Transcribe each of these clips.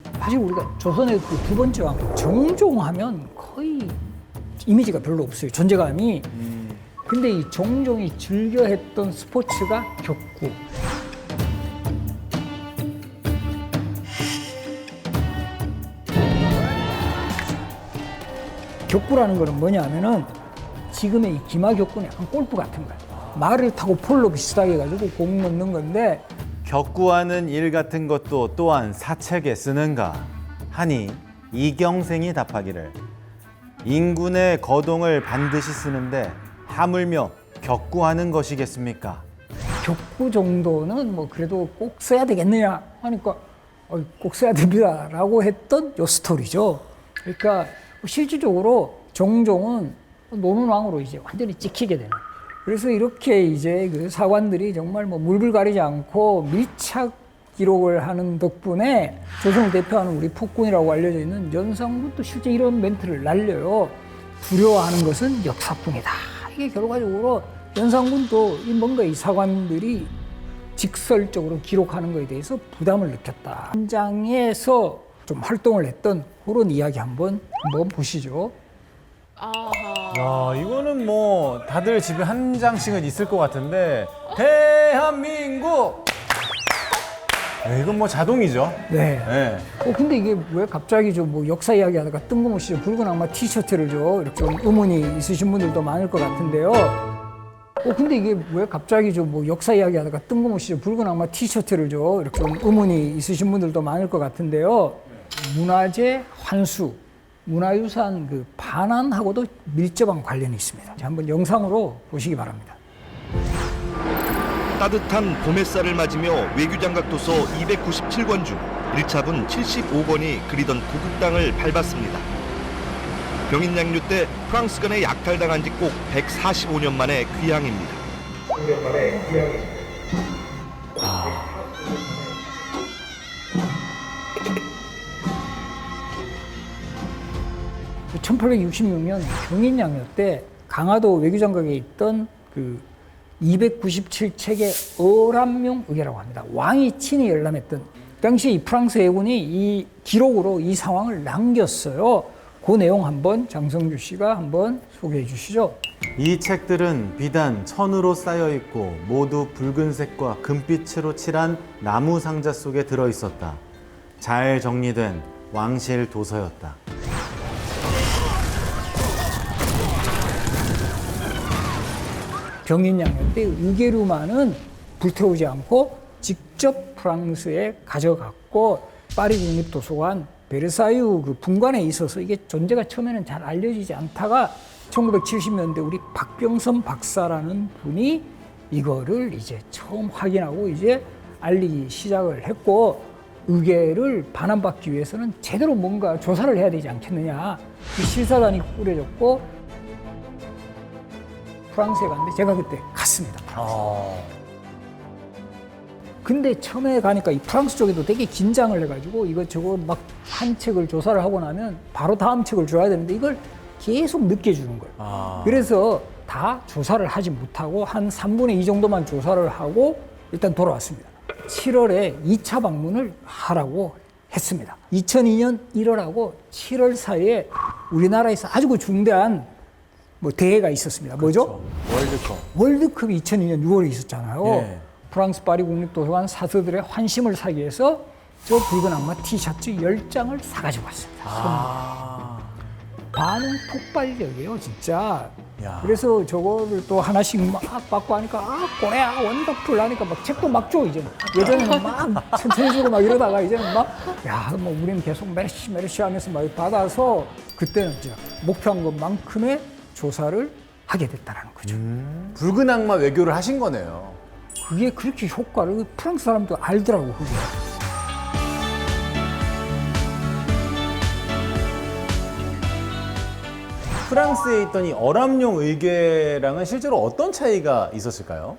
사실 우리가 조선의 그 두 번째 왕 정종하면 거의 이미지가 별로 없어요. 존재감이. 근데 이 정종이 즐겨 했던 스포츠가 격구. 격구라는 거는 뭐냐면은 지금의 이 기마격구는 약간 골프 같은 거야. 말을 타고 폴로 비슷하게 해가지고 공 넣는 건데 격구하는 일 같은 것도 또한 사책에 쓰는가 하니 이경생이 답하기를 인군의 거동을 반드시 쓰는데 하물며 격구하는 것이겠습니까? 격구 정도는 뭐 그래도 꼭 써야 되겠느냐 하니까 꼭 써야 됩니다라고 했던 요 스토리죠. 그러니까 실질적으로 정종은 노는 왕으로 이제 완전히 찍히게 되는. 그래서 이렇게 이제 그 사관들이 정말 뭐 물불 가리지 않고 밀착 기록을 하는 덕분에 조선을 대표하는 우리 폭군이라고 알려져 있는 연산군도 실제 이런 멘트를 날려요. 두려워하는 것은 역사뿐이다. 이게 결과적으로 연산군도 뭔가 이 사관들이 직설적으로 기록하는 것에 대해서 부담을 느꼈다. 현장에서 좀 활동을 했던 그런 이야기 한번 보시죠. 야, 이거는 뭐 다들 집에 한 장씩은 있을 것 같은데 대한민국! 네, 이건 뭐 자동이죠. 네. 네. 근데 이게 왜 갑자기 뭐 역사 이야기 하다가 뜬금없이 붉은 악마 티셔츠를 이렇게 좀 의문이 있으신 분들도 많을 것 같은데요. 근데 이게 왜 갑자기 뭐 역사 이야기 하다가 뜬금없이 붉은 악마 티셔츠를 이렇게 좀 의문이 있으신 분들도 많을 것 같은데요. 문화재 환수, 문화유산 그 반환하고도 밀접한 관련이 있습니다. 자, 한번 영상으로 보시기 바랍니다. 따뜻한 봄햇살을 맞으며 외교장각 도서 297권 중 1차분 75권이 그리던 고국 땅을 밟았습니다. 병인양류 때 프랑스군에 약탈당한 지 꼭 145년 만의 귀향입니다. 1866년 병인양요 때 강화도 외교장각에 있던 그 297책의 어람용 의궤라고 합니다. 왕이 친히 열람했던 당시 이 프랑스 해군이 이 기록으로 이 상황을 남겼어요. 그 내용 한번 장성주 씨가 한번 소개해 주시죠. 이 책들은 비단 천으로 쌓여 있고 모두 붉은색과 금빛으로 칠한 나무 상자 속에 들어 있었다. 잘 정리된 왕실 도서였다. 병인양요 때 의궤류만은 불태우지 않고 직접 프랑스에 가져갔고 파리 국립도서관 베르사유 그 분관에 있어서 이게 존재가 처음에는 잘 알려지지 않다가 1970년대 우리 박병선 박사라는 분이 이거를 이제 처음 확인하고 이제 알리기 시작을 했고 의궤를 반환받기 위해서는 제대로 뭔가 조사를 해야 되지 않겠느냐. 그 실사단이 꾸려졌고 프랑스에 갔는데 제가 그때 갔습니다. 근데 처음에 가니까 이 프랑스 쪽에도 되게 긴장을 해가지고 이것저것 막 한 책을 조사를 하고 나면 바로 다음 책을 줘야 되는데 이걸 계속 늦게 주는 거예요. 그래서 다 조사를 하지 못하고 한 3분의 2 정도만 조사를 하고 일단 돌아왔습니다. 7월에 2차 방문을 하라고 했습니다. 2002년 1월하고 7월 사이에 우리나라에서 아주 중대한 뭐 대회가 있었습니다. 뭐죠? 월드컵. 월드컵이 2002년 6월에 있었잖아요. 예. 프랑스 파리 국립도서관 사서들의 환심을 사기 위해서 저 붉은 악마 티셔츠 10장을 사가지고 왔습니다. 반응 폭발적이에요, 진짜. 야. 그래서 저거를 또 하나씩 막 받고 하니까 고래야 원더풀 하니까 막 책도 막 줘, 이제는. 예전에는 막 천천히 주고 막 이러다가 이제는 막 뭐 우리는 계속 메르시 하면서 막 받아서 그때는 이제 목표한 것만큼의 조사를 하게 됐다는 거죠. 붉은 악마 외교를 하신 거네요. 그게 그렇게 효과를 프랑스 사람도 알더라고, 그게. 프랑스에 있던 이 어람용 의궤랑은 실제로 어떤 차이가 있었을까요?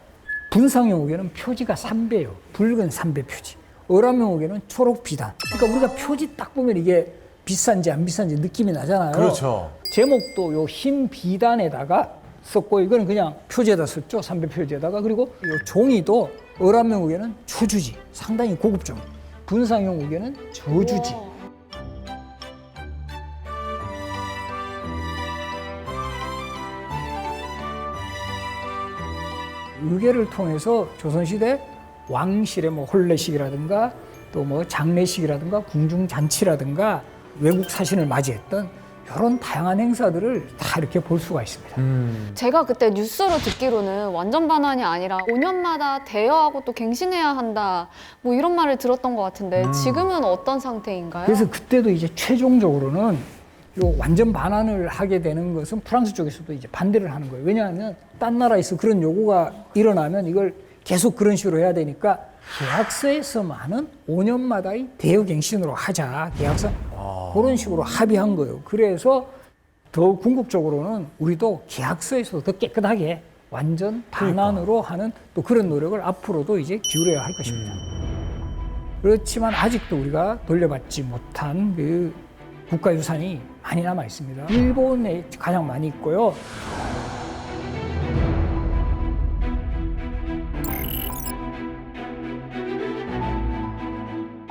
분상용 의궤는 표지가 3배예요. 붉은 3배 표지. 어람용 의궤는 초록 비단. 그러니까 우리가 표지 딱 보면 이게 비싼지 안 비싼지 느낌이 나잖아요. 그렇죠. 제목도 요 흰 비단에다가 썼고 이거는 그냥 표지에다 썼죠. 3배 표지에다가. 그리고 요 종이도 어람용 의궤는 초주지. 상당히 고급 종이. 분상용 의궤는 저주지. 의궤를 통해서 조선시대 왕실의 뭐 혼례식이라든가 또 뭐 장례식이라든가 궁중잔치라든가 외국 사신을 맞이했던 이런 다양한 행사들을 다 이렇게 볼 수가 있습니다. 제가 그때 뉴스로 듣기로는 완전 반환이 아니라 5년마다 대여하고 또 갱신해야 한다 뭐 이런 말을 들었던 것 같은데 지금은 어떤 상태인가요? 그래서 그때도 이제 최종적으로는 요 완전 반환을 하게 되는 것은 프랑스 쪽에서도 이제 반대를 하는 거예요. 왜냐하면 딴 나라에서 그런 요구가 일어나면 이걸 계속 그런 식으로 해야 되니까 계약서에서만은 5년마다의 대여갱신으로 하자. 계약서 그런 식으로 합의한 거예요. 그래서 더 궁극적으로는 우리도 계약서에서도 더 깨끗하게 완전 반환으로 하는 또 그런 노력을 앞으로도 이제 기울여야 할 것입니다. 그렇지만 아직도 우리가 돌려받지 못한 그 국가유산이 많이 남아 있습니다. 일본에 가장 많이 있고요.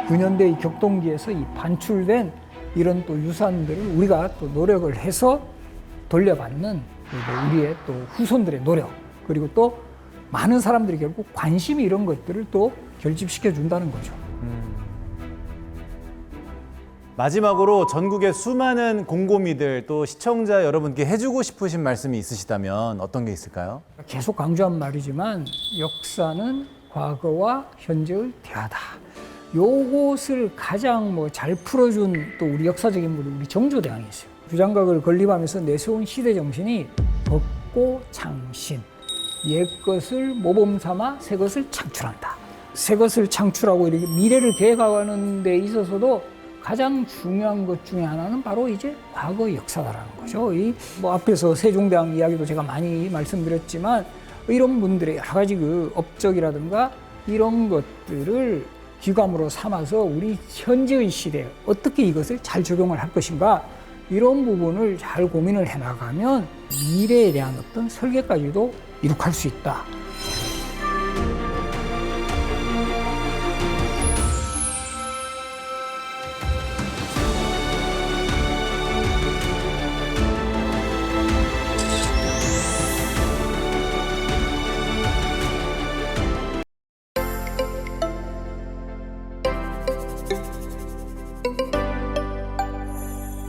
근현대 격동기에서 이 반출된 이런 또 유산들을 우리가 또 노력을 해서 돌려받는 우리의 또 후손들의 노력, 그리고 또 많은 사람들이 결국 관심이 이런 것들을 또 결집시켜 준다는 거죠. 마지막으로 전국의 수많은 곰곰이들 또 시청자 여러분께 해주고 싶으신 말씀이 있으시다면 어떤 게 있을까요? 계속 강조한 말이지만 역사는 과거와 현재의 대화다. 요것을 가장 뭐 잘 풀어준 또 우리 역사적인 분이 우리 정조대왕이 있어요. 주장각을 건립하면서 내세운 시대 정신이 벗고 창신, 옛 것을 모범 삼아 새 것을 창출한다. 새 것을 창출하고 이렇게 미래를 계획하는 데 있어서도 가장 중요한 것 중에 하나는 바로 이제 과거 역사다라는 거죠. 이 뭐 앞에서 세종대왕 이야기도 제가 많이 말씀드렸지만 이런 분들의 여러 가지 그 업적이라든가 이런 것들을 기감으로 삼아서 우리 현재의 시대에 어떻게 이것을 잘 적용을 할 것인가 이런 부분을 잘 고민을 해나가면 미래에 대한 어떤 설계까지도 이룩할 수 있다.